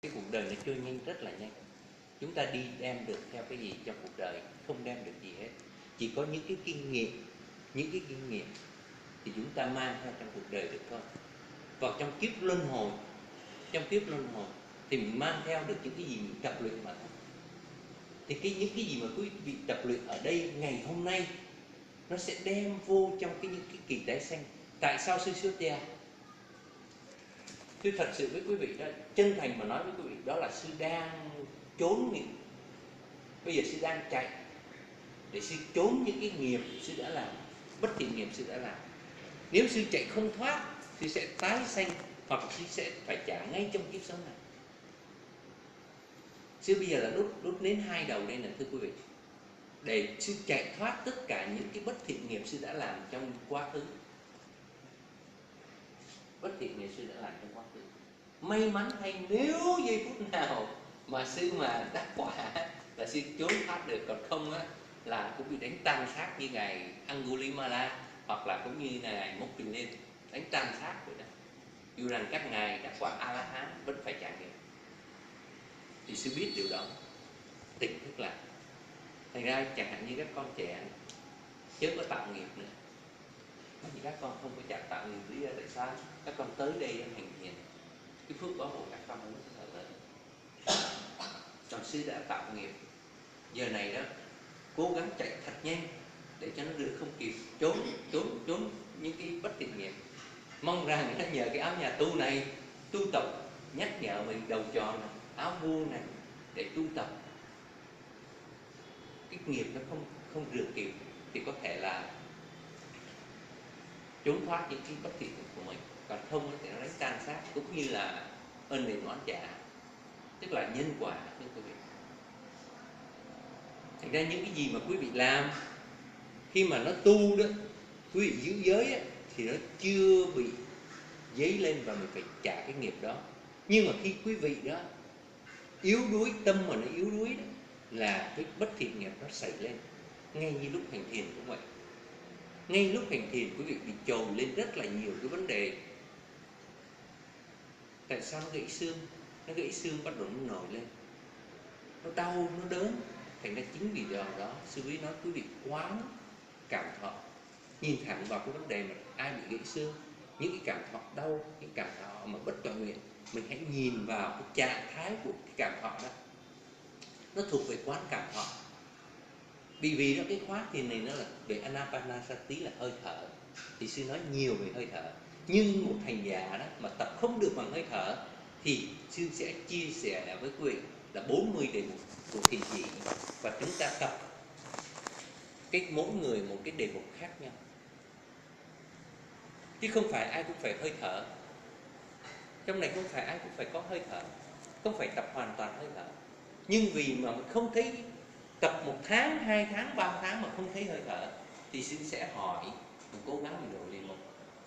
Cái cuộc đời nó trôi nhanh, rất là nhanh. Chúng ta đi đem được theo cái gì trong cuộc đời? Không đem được gì hết. Chỉ có những cái kinh nghiệm, thì chúng ta mang theo trong cuộc đời được thôi. Vào trong kiếp luân hồi, thì mình mang theo được những cái gì mình tập luyện mà thôi. Thì những cái gì mà quý vị tập luyện ở đây ngày hôm nay, nó sẽ đem vô trong những cái kỳ tái sanh. Tại sao sư xuất gia? Tôi thật sự với quý vị đó, chân thành mà nói với quý vị, đó là sư đang trốn nghiệp. Bây giờ sư đang chạy để sư trốn những cái nghiệp sư đã làm, bất thiện nghiệp sư đã làm. Nếu sư chạy không thoát, sư sẽ tái sanh, hoặc sư sẽ phải trả ngay trong kiếp sống này. Sư bây giờ là đốt nến hai đầu đây nè thưa quý vị, để sư chạy thoát tất cả những cái bất thiện nghiệp sư đã làm trong quá khứ. Bất thiện nghiệp sư đã làm trong quá khứ. May mắn thay, nếu giây phút nào mà sư mà đắc quả là sư trốn thoát được, còn không á là cũng bị đánh tan xác như ngài Angulimala, hoặc là cũng như ngài Mokhin, đánh tan xác vậy đó. Dù rằng các ngài đã quả A La Hán vẫn phải trả nghiệp. Thì sư biết điều đó, tỉnh thức lại. Thành ra chẳng hạn như các con trẻ chớ có tạo nghiệp nữa. Bởi vì các con không có chặt tạo nghiệp, lý do tại sao? Các con tới đây để hành thiền, cái phước báo của các con nó rất là lớn. Còn sư đã tạo nghiệp, giờ này đó cố gắng chạy thật nhanh để cho nó được không kịp, trốn những cái bất thiện nghiệp. Mong rằng nhờ cái áo nhà tu này, tu tập nhắc nhở mình đầu tròn này, áo vuông này, để tu tập cái nghiệp nó không rửa kịp, thì có thể là trốn thoát những cái bất thiện của mình. Còn không thì nó đánh tan xác, cũng như là ơn đền oán trả, tức là nhân quả thưa quý vị. Thành ra những cái gì mà quý vị làm khi mà nó tu đó, quý vị giữ giới á, thì nó chưa bị dấy lên và mình phải trả cái nghiệp đó. Nhưng mà khi quý vị đó yếu đuối, tâm mà nó yếu đuối đó, là cái bất thiện nghiệp nó xảy lên. Ngay như lúc hành thiền cũng vậy. Ngay lúc hành thiền quý vị bị trồi lên rất là nhiều cái vấn đề. Tại sao nó gãy xương? Nó gãy xương bắt đầu nó nổi lên, nó đau, nó đớn. Thành ra chính vì điều đó, sư quý nói quý vị quán cảm thọ, nhìn thẳng vào cái vấn đề mà ai bị gãy xương, những cái cảm thọ đau, những cảm thọ mà bất toại nguyện, mình hãy nhìn vào cái trạng thái của cái cảm thọ đó. Nó thuộc về quán cảm thọ. Vì đó cái khóa thiền này nó là về Anapanasati, là hơi thở, thì sư nói nhiều về hơi thở. Nhưng một hành giả đó mà tập không được bằng hơi thở, thì sư sẽ chia sẻ với quý vị là 40 đề mục của thiền chỉ, và chúng ta tập mỗi người một cái đề mục khác nhau, chứ không phải ai cũng phải hơi thở. Trong này không phải ai cũng phải có hơi thở, không phải tập hoàn toàn hơi thở. Nhưng vì mà không thấy, tập 1 tháng, 2 tháng, 3 tháng mà không thấy hơi thở, thì sư sẽ hỏi, mình cố gắng mình đổi đề mục.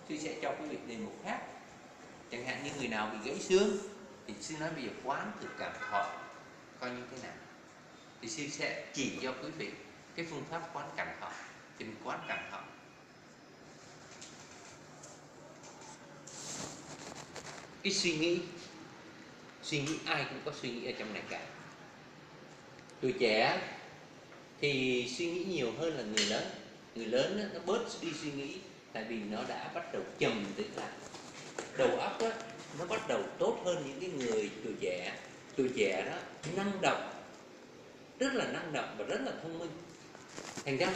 Sư sẽ cho quý vị đề mục khác. Chẳng hạn như người nào bị gãy xương, thì sư nói bây giờ quán thử cảm thọ coi như thế nào. Thì sư sẽ chỉ cho quý vị cái phương pháp quán cảm thọ. Thì mình quán cảm thọ. Cái suy nghĩ ai cũng có suy nghĩ ở trong này cả. Tuổi trẻ thì suy nghĩ nhiều hơn là người lớn. Người lớn nó bớt đi suy nghĩ, tại vì nó đã bắt đầu trầm tĩnh lại. Đầu óc đó, nó bắt đầu tốt hơn những cái người tuổi trẻ. Tuổi trẻ đó năng động, rất là năng động và rất là thông minh. Thành ra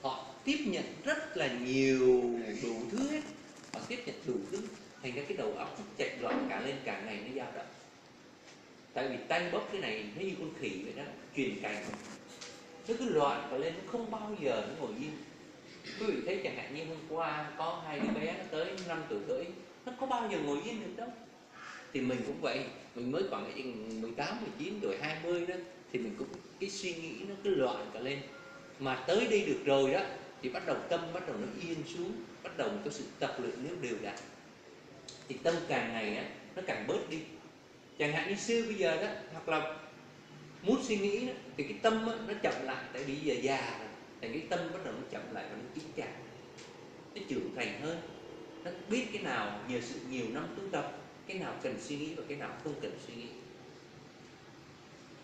họ tiếp nhận rất là nhiều đủ thứ hết. Họ tiếp nhận đủ thứ. Thành ra cái đầu óc nó chạy loạn cả lên, cả ngày nó dao động. Tại vì tay bóp cái này nó như con khỉ vậy đó, truyền cành, nó cứ loạn cả lên, nó không bao giờ nó ngồi yên. Quý vị thấy chẳng hạn như hôm qua có 2 đứa bé nó tới 5 tuổi rưỡi, nó có bao giờ ngồi yên được đâu. Thì mình cũng vậy, mình mới khoảng 18, 19 rồi 20 đó, thì mình cũng cái suy nghĩ nó cứ loạn cả lên. Mà tới đây được rồi đó, thì bắt đầu tâm bắt đầu nó yên xuống, bắt đầu có sự tập luyện nếu đều đặn, thì tâm càng ngày á nó càng bớt đi. Chẳng hạn như xưa bây giờ đó, hoặc là muốn suy nghĩ đó, thì cái tâm á, nó chậm lại, tại vì giờ già rồi, thì cái tâm bắt đầu nó chậm lại và nó chín chắn, nó trưởng thành hơn, nó biết cái nào nhờ sự nhiều năm tu tập, cái nào cần suy nghĩ và cái nào không cần suy nghĩ.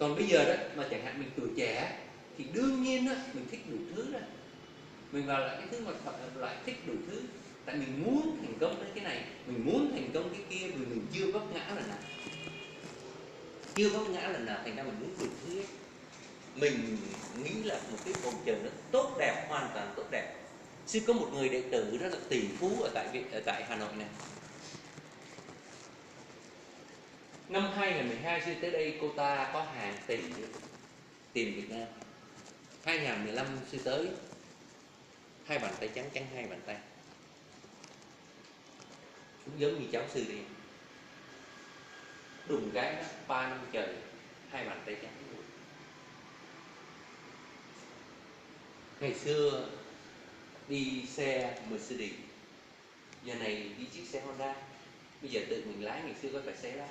Còn bây giờ đó mà chẳng hạn mình tuổi trẻ thì đương nhiên đó mình thích đủ thứ đó, mình vào lại cái thứ mà lại thích đủ thứ, tại mình muốn thành công với cái này, mình muốn thành công cái kia, vì mình chưa vấp ngã lần nào, thành ra mình muốn đủ thứ hết. Mình nghĩ là một cái bầu trời nó tốt đẹp, hoàn toàn tốt đẹp. Sư có một người đệ tử rất là tỷ phú ở tại Hà Nội này. Năm 2012 sư tới đây, cô ta có hàng tỷ tiền Việt Nam. 2015 sư tới, hai bàn tay trắng, hai bàn tay, cũng giống như cháu sư đi, đùng cái đó 3 năm trời, hai bàn tay trắng. Ngày xưa đi xe Mercedes, giờ này đi chiếc xe Honda, bây giờ tự mình lái, ngày xưa có tài xế lái.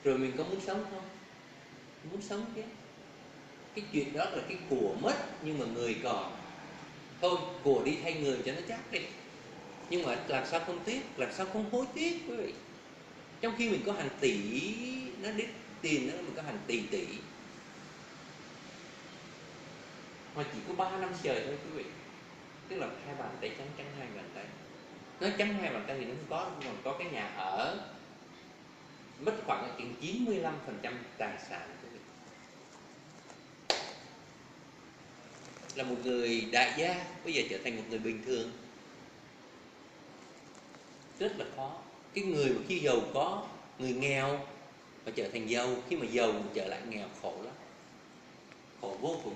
Rồi mình có muốn sống không? Muốn sống chứ. Cái chuyện đó là cái của mất nhưng mà người còn. Thôi của đi thay người cho nó chắc đi. Nhưng mà làm sao không tiếc, làm sao không hối tiếc quý vị. Trong khi mình có hàng tỷ, nó đến tiền đó, mình có hàng tỷ, mà chỉ có 3 năm trời thôi quý vị. Tức là hai bàn tay trắng hai bàn tay. Nói trắng hai bàn tay thì nó không có, nhưng mà có cái nhà ở, mất khoảng chừng 95% tài sản của mình. Là một người đại gia bây giờ trở thành một người bình thường rất là khó. Cái người mà khi giàu có, người nghèo mà trở thành giàu, khi mà giàu trở lại nghèo khổ lắm, khổ vô cùng.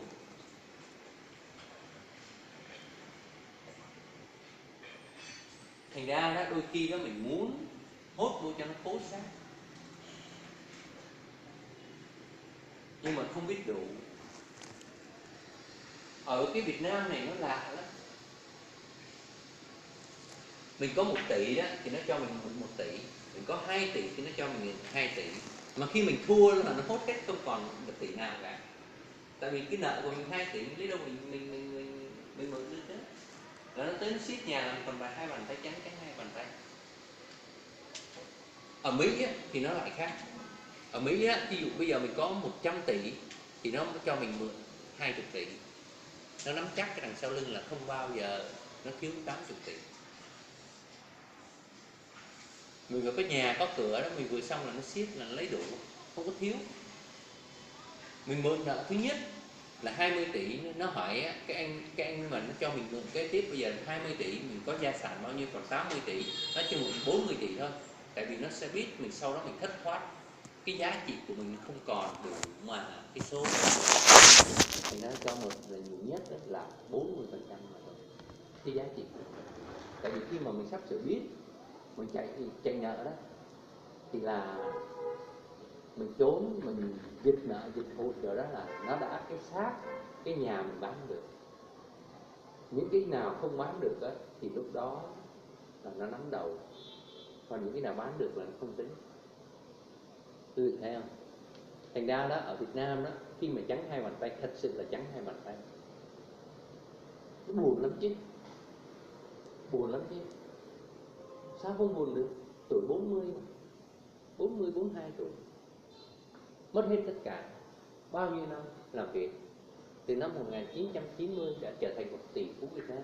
Thành ra đó, đôi khi đó mình muốn hốt vô cho nó cố xác, nhưng mà không biết đủ. Ở cái Việt Nam này nó lạ lắm. Mình có 1 tỷ đó thì nó cho mình 1 tỷ, mình có 2 tỷ thì nó cho mình 2 tỷ. Mà khi mình thua là nó hốt hết, không còn được tỷ nào cả. Tại vì cái nợ của mình 2 tỷ, mình lấy đâu mình mượn được đó. Rồi nó tới nó xiết nhà làm còn hai bàn tay trắng hai bàn tay. Ở Mỹ á, thì nó lại khác. Ở Mỹ á, ví dụ bây giờ mình có 100 tỷ thì nó cho mình mượn 20 tỷ. Nó nắm chắc cái đằng sau lưng là không bao giờ nó thiếu 80 tỷ. Mình vừa có nhà có cửa đó, mình vừa xong là nó xiết là nó lấy đủ, không có thiếu. Mình mượn nợ thứ nhất là 20 tỷ, nó hỏi cái anh mà nó cho mình mượn kế tiếp bây giờ 20 tỷ, mình có gia sản bao nhiêu, còn 80 tỷ, nó cho mượn 40 tỷ thôi. Tại vì nó sẽ biết mình sau đó mình thất thoát, cái giá trị của mình không còn đủ mà cái số thì nó cho mượn là nhiều nhất là 40% mà thôi, cái giá trị của mình. Tại vì khi mà mình sắp sửa biết mình chạy nợ đó thì là mình trốn, mình giật nợ giật hụt rồi, đó là nó đã cái xác cái nhà mình bán được. Những cái nào không bán được đó, thì lúc đó là nó nắm đầu, còn những cái nào bán được là nó không tính. Quý vị thấy không? Thành ra đó, ở Việt Nam đó, khi mà trắng hai bàn tay, thật sự là trắng hai bàn tay, nó buồn lắm chứ, buồn lắm chứ. Sao không buồn được? Tuổi 40, 42 tuổi, mất hết tất cả. Bao nhiêu năm làm việc, từ năm 1990 đã trở thành 1 tỷ phú Việt Nam.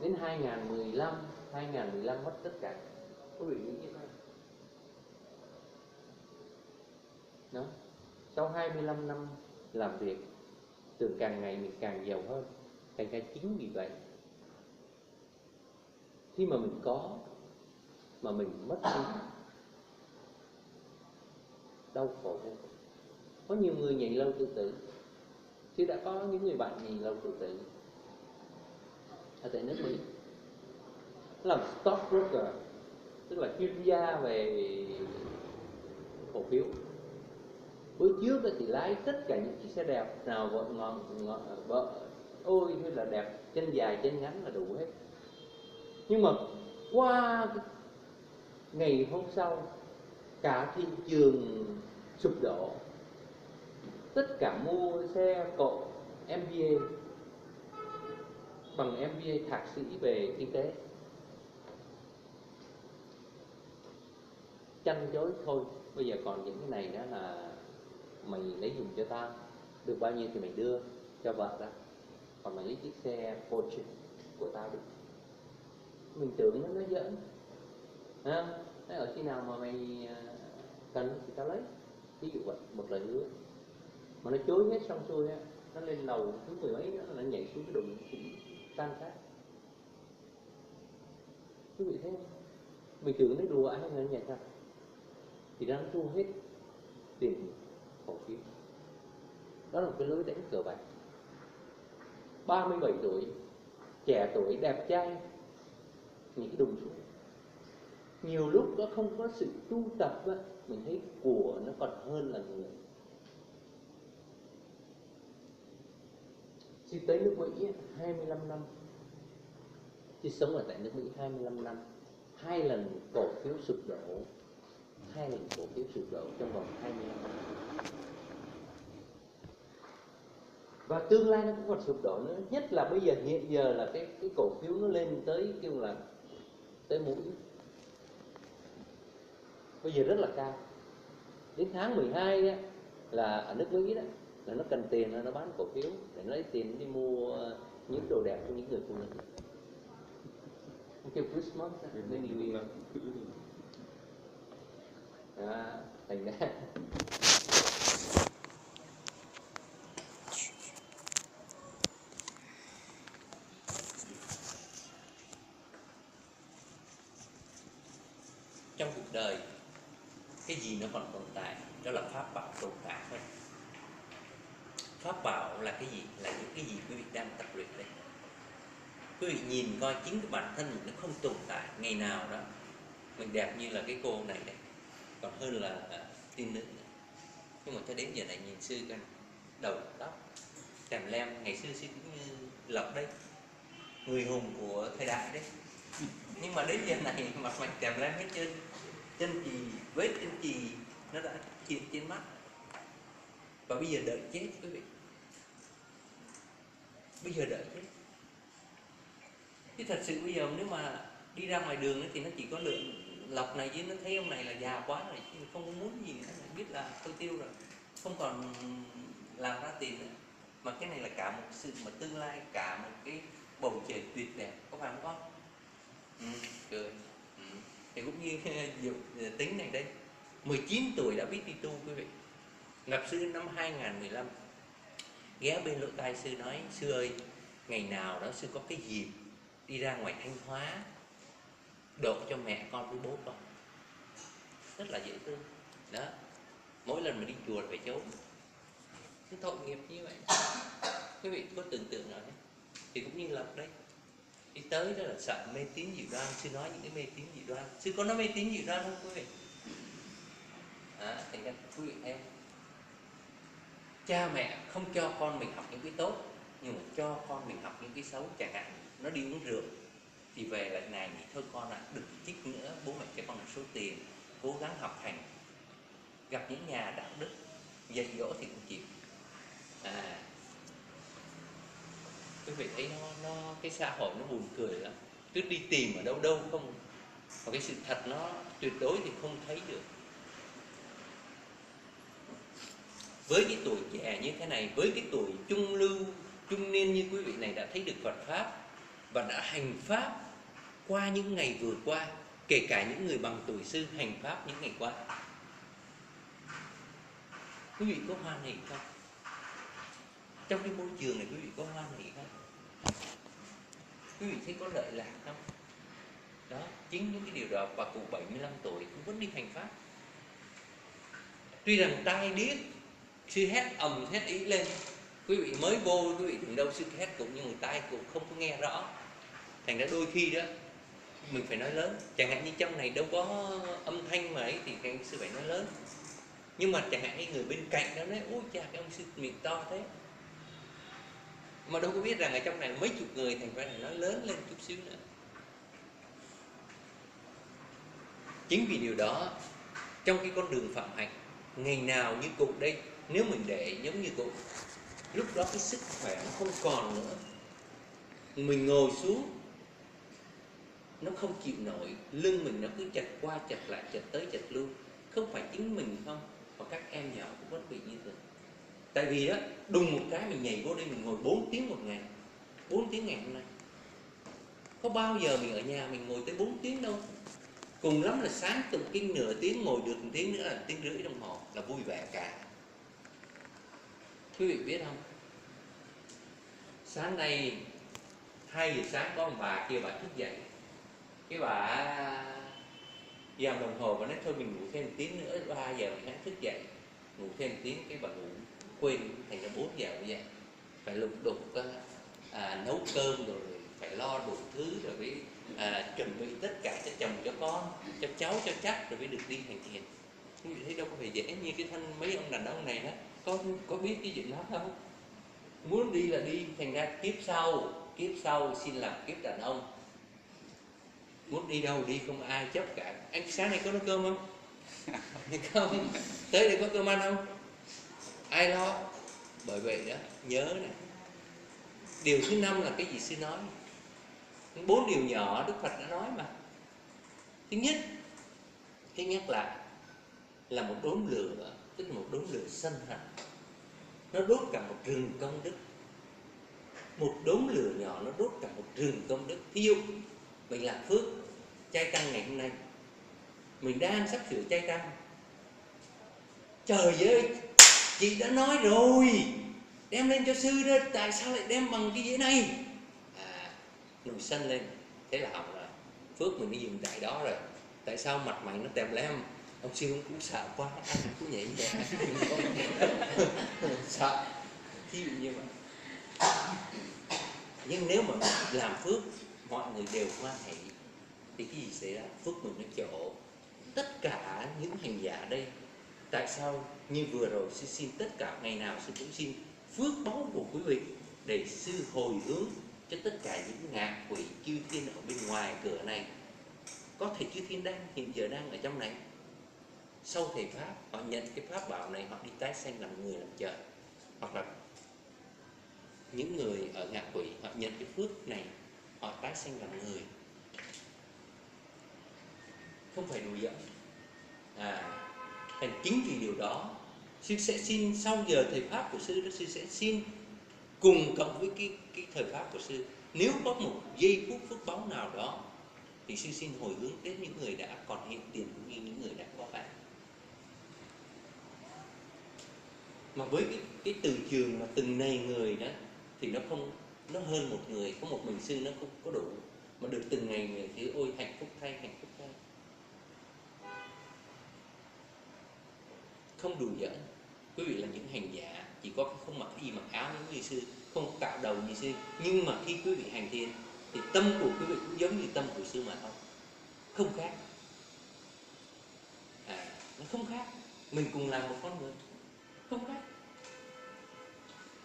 Đến 2015 mất tất cả. Quý vị nghĩ thế nào? Đó. Sau 25 năm làm việc, tưởng càng ngày mình càng giàu hơn. Thành ra chính vì vậy, khi mà mình có mà mình mất đi, đau khổ vô cùng. Có nhiều người nhảy lầu tự tử. Chứ đã có những người bạn nhảy lầu tự tử ở tại nước Mỹ, làm stockbroker, tức là chuyên gia về cổ phiếu. Bữa trước thì lái tất cả những chiếc xe đẹp, nào vợ vợ ôi hay là đẹp, chân dài chân ngắn là đủ hết. Nhưng mà qua ngày hôm sau, cả thị trường sụp đổ, tất cả mua xe cộ MBA, bằng MBA thạc sĩ về kinh tế. tranh chối thôi, bây giờ còn những cái này đó là mày lấy dùng cho tao, được bao nhiêu thì mày đưa cho vợ đó, còn mày lấy chiếc xe Porsche của tao đi. Mình tưởng nó giỡn, nói ở khi nào mà mày cần thì tao lấy, ví dụ vậy, một lời hứa. Mà nó chối hết xong xuôi á, nó lên lầu thứ 10 mấy đó, nó nhảy xuống cái đụng cũng tan xác. Quý vị thấy không? Mình tưởng nó đùa ai nó nhảy thật, thì nó thua hết tiền cổ phiếu. Đó là một cái lối đánh cờ bạc. 37 tuổi, trẻ tuổi, đẹp trai, những cái đùng xuống. Nhiều lúc nó không có sự tu tập á, mình thấy của nó còn hơn là người. Chị tới nước Mỹ 25 năm, chị sống ở tại nước Mỹ 25 năm, 2 lần cổ phiếu sụp đổ, 2 lần cổ phiếu sụp đổ trong vòng 25 năm. Và tương lai nó cũng còn sụp đổ nữa. Nhất là bây giờ, hiện giờ là cái cổ phiếu nó lên tới kêu là tới mũi, bây giờ rất là cao. Đến tháng 12 á, là ở nước Mỹ đó, là nó cần tiền, nó bán cổ phiếu để nó lấy tiền đi mua những đồ đẹp cho những người phụ nữ. Kêu Christmas với New Year. Thành ra trong cuộc đời cái gì nó còn tồn tại, đó là pháp bảo tồn tại thôi. Pháp bảo là cái gì? Là những cái gì quý vị đang tập luyện đây. Quý vị nhìn coi chính cái bản thân mình nó không tồn tại, ngày nào đó mình đẹp như là cái cô này đây, còn hơn là tiên nữ. Nhưng mà cho đến giờ này nhìn sư coi, đầu tóc tèm lem, ngày xưa sư cũng như Lộc đây, người hùng của thời đại đấy. Nhưng mà đến giờ này mặt mày tèm lem hết trơn, chân chì, vết chân chì nó đã hiện trên mắt. Và bây giờ đợi chết quý vị, bây giờ đợi chết. Chứ thật sự bây giờ nếu mà đi ra ngoài đường thì nó chỉ có lượng Lộc này, chứ nó thấy ông này là già quá rồi, chứ không có muốn gì nữa, biết là tôi tiêu rồi, không còn làm ra tiền nữa. Mà cái này là cả một sự mà tương lai, cả một cái bầu trời tuyệt đẹp, có phải không con? Cười. Thì cũng như Diệu Tính này đây, 19 tuổi đã biết đi tu quý vị. Gặp sư năm 2015, ghé bên lỗ tai sư nói: sư ơi, ngày nào đó sư có cái dịp đi ra ngoài Thanh Hóa độ cho mẹ con với bố con, rất là dễ thương đó. Mỗi lần mà đi chùa phải trốn, cái tội nghiệp như vậy. Quý vị có tưởng tượng rồi đấy. Thì cũng như Lộc đấy, đi tới đó là sợ mê tín dị đoan. Sư nói những cái mê tín dị đoan, sư có nói mê tín dị đoan không quý vị? Thành ra quý vị em, cha mẹ không cho con mình học những cái tốt, nhưng mà cho con mình học những cái xấu. Chẳng hạn nó đi uống rượu thì về lại này thì thôi con ạ, đừng chích nữa, bố mẹ cho con một số tiền, cố gắng học hành. Gặp những nhà đạo đức dạy dỗ thì cũng chịu. Quý vị thấy nó cái xã hội nó buồn cười lắm, cứ đi tìm ở đâu đâu không, và cái sự thật nó tuyệt đối thì không thấy được. Với cái tuổi trẻ như thế này, với cái tuổi trung lưu, trung niên như quý vị này đã thấy được Phật Pháp và đã hành Pháp qua những ngày vừa qua, kể cả những người bằng tuổi sư hành Pháp những ngày qua, quý vị có hoan hỷ không? Trong cái môi trường này quý vị có hoan hỷ không? Quý vị thấy có lợi lạc không? Đó, chính những cái điều đó. Và cụ 75 tuổi cũng vẫn đi hành Pháp. Tuy rằng tai điếc, sư hét ầm hét ý lên, quý vị mới vô quý vị tưởng đâu sư hét cũng như người tai cũng không có nghe rõ. Thành ra đôi khi đó mình phải nói lớn. Chẳng hạn như trong này đâu có âm thanh mà ấy thì cái sư phải nói lớn. Nhưng mà chẳng hạn như người bên cạnh đó nói: ôi chà, cái ông sư miệng to thế. Mà đâu có biết rằng ở trong này mấy chục người, thành ra nói lớn lên chút xíu nữa. Chính vì điều đó, trong cái con đường phạm hạnh, ngày nào như cụ đây, nếu mình để giống như cụ, lúc đó cái sức khỏe nó không còn nữa, mình ngồi xuống nó không chịu nổi, lưng mình nó cứ chật qua chật lại, chật tới chật lui. Không phải chính mình không, mà các em nhỏ cũng vẫn bị như thế. Tại vì đó, đùng một cái mình nhảy vô đây mình ngồi 4 tiếng một ngày, 4 tiếng ngày hôm nay. Có bao giờ mình ở nhà mình ngồi tới 4 tiếng đâu. Cùng lắm là sáng tụng kinh nửa tiếng, ngồi được 1 tiếng nữa là 1 tiếng rưỡi đồng hồ là vui vẻ cả. Quý vị biết không? Sáng nay 2 giờ sáng có một bà kia bà thức dậy. Cái bà dòm đồng hồ và nói thôi mình ngủ thêm 1 tiếng nữa, 3 giờ mình hãy thức dậy. Ngủ thêm 1 tiếng, cái bà ngủ quên thành ra 4 giờ như vậy. Phải lục đục nấu cơm rồi phải lo đủ thứ rồi mới chuẩn bị tất cả cho chồng cho con, cho cháu cho chắc rồi mới được đi hành thiền. Quý vị thấy đâu có phải dễ như cái thân mấy ông đàn ông này đó. Có biết cái chuyện đó không? Muốn đi là đi, thành ra kiếp sau xin làm kiếp đàn ông. Muốn đi đâu đi, không ai chấp cả. Anh sáng nay có nấu cơm không? Không. Tới đây có cơm ăn không? Ai lo? Bởi vậy đó, nhớ này. Điều thứ 5 là cái gì sư nói? 4 điều nhỏ Đức Phật đã nói mà. Thứ nhất là một đốm lửa, tức là một đốm lửa sân hận. Nó đốt cả một rừng công đức. Một đốm lửa nhỏ nó đốt cả một rừng công đức. Ví dụ mình làm phước chay tăng ngày hôm nay, mình đang sắp sửa chay tăng. Trời ơi, chị đã nói rồi, đem lên cho sư đó, tại sao lại đem bằng cái dĩa này? Nổi sân lên, thế là hỏng rồi. Phước mình đi dừng tại đó rồi. Tại sao mặt mày nó tèm lem? Ông sư cũng sợ quá, anh cũng nhảy vậy. Sợ. Thí dụ như vậy. Nhưng nếu mà làm phước mọi người đều hoan hỷ thì cái gì xảy ra? Phước mình nó chỗ. Tất cả những hành giả đây, tại sao như vừa rồi sư xin tất cả ngày nào sư cũng xin phước báu của quý vị để sư hồi hướng cho tất cả những ngạ quỷ chư thiên ở bên ngoài cửa này. Có thể chư thiên hiện giờ đang ở trong này. Sau thầy pháp họ nhận cái pháp bảo này, họ đi tái sanh làm người làm trời. Hoặc là những người ở ngạ quỷ họ nhận cái phước này, họ tái sanh làm người. Không phải đùa giỡn. Thành chính vì điều đó sư sẽ xin sau giờ thầy pháp của sư đó, sư sẽ xin cùng cộng với cái thời pháp của sư. Nếu có một giây phút phước báu nào đó thì sư xin hồi hướng đến những người đã còn hiện tiền cũng như những người đã có bạn. Mà với cái từ trường mà từng này người đó thì nó hơn một người, có một mình sư nó không có đủ, mà được từng ngày người thì ôi hạnh phúc thay. Không đùa giỡn. Quý vị là những hành giả, chỉ có không mặc y mặc áo giống như sư, không cạo đầu như sư, nhưng mà khi quý vị hành thiền thì tâm của quý vị cũng giống như tâm của sư mà thôi, không khác. Nó không khác. Mình cùng làm một con người, không khác.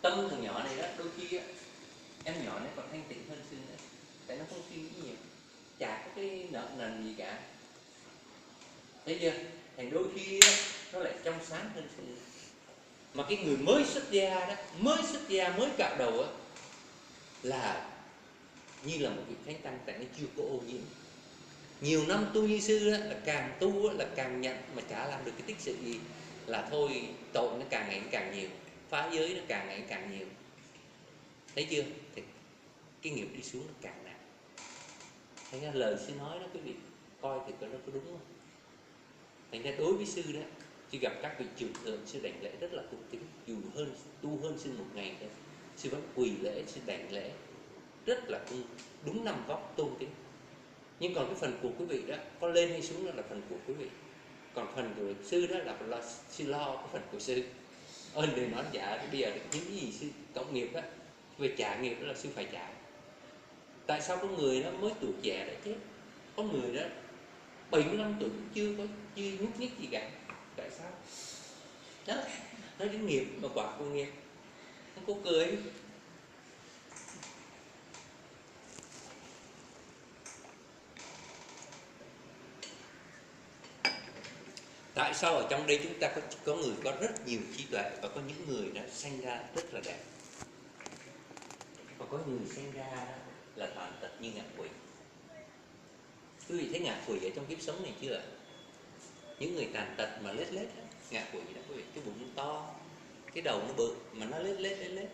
Tâm thằng nhỏ này đó, đôi khi em nhỏ này còn thanh tịnh hơn sư nữa, tại nó không suy nghĩ nhiều, chả có cái nợ nần gì cả. Thấy chưa? Thành đôi khi nó lại trong sáng hơn sư. Mà cái người mới xuất gia đó, mới cạo đầu á, là như là một vị thánh tăng, tại nó chưa có ô nhiễm. Nhiều năm tu như sư đó, là càng tu là càng nhận mà chả làm được cái tích sự gì, là thôi tội nó càng ngày càng nhiều, phá giới nó càng ngày càng nhiều. Thấy chưa? Thì cái nghiệp đi xuống nó càng nặng. Thành ra lời sư nói đó quý vị coi thì nó có đúng không? Thành ra đối với sư đó, sư gặp các vị trưởng thượng, sư đảnh lễ rất là cung kính, dù tu hơn sư một ngày thôi, sư vẫn quỳ lễ, sư đảnh lễ rất là đúng 5 góc tôn kính. Nhưng còn cái phần của quý vị đó, có lên hay xuống đó là phần của quý vị, còn phần của sư đó là sư lo cái phần của sư. Ơn đừng nói dạ, bây giờ những cái gì sư cộng nghiệp đó, về trả nghiệp đó là sư phải trả. Tại sao có người đó mới tuổi trẻ đã chết, có người đó 75 tuổi cũng chưa nhúc nhích gì cả? Tại sao? Đó, nói đến nghiệp mà quả của nghiệp, không có cười. Tại sao ở trong đây chúng ta có người có rất nhiều trí tuệ, và có những người đã sanh ra rất là đẹp, và có người sanh ra là tàn tật như ngạ quỷ. Quý vị thấy ngạ quỷ ở trong kiếp sống này chưa? Những người tàn tật mà lết lết á, ngạ quỷ đó quý vị, cái bụng nó to, cái đầu nó bự mà nó lết lết lết lết.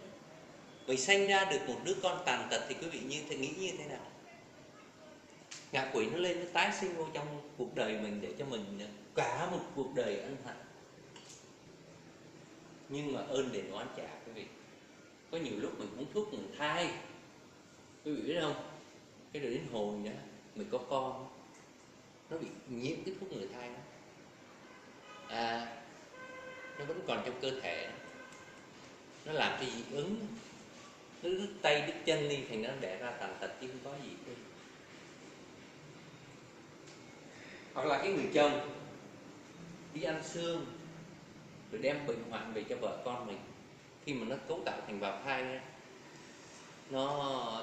Vậy sanh ra được một đứa con tàn tật thì quý vị nghĩ như thế nào? Ngạ quỷ nó lên nó tái sinh vô trong cuộc đời mình để cho mình cả một cuộc đời ân hận. Nhưng mà ơn đền oán trả quý vị. Có nhiều lúc mình uống thuốc mình thai, quý vị biết không? Cái rồi đến hồi nữa mình có con, nó bị nhiễm cái thuốc người thai đó. Nó vẫn còn trong cơ thể, nó làm cho dị ứng, nó đứt tay đứt chân đi, thành nó đẻ ra tàn tật chứ không có gì thôi. Hoặc là cái người chồng đi ăn xương rồi đem bệnh hoạn về cho vợ con mình, khi mà nó cấu tạo thành bào thai nó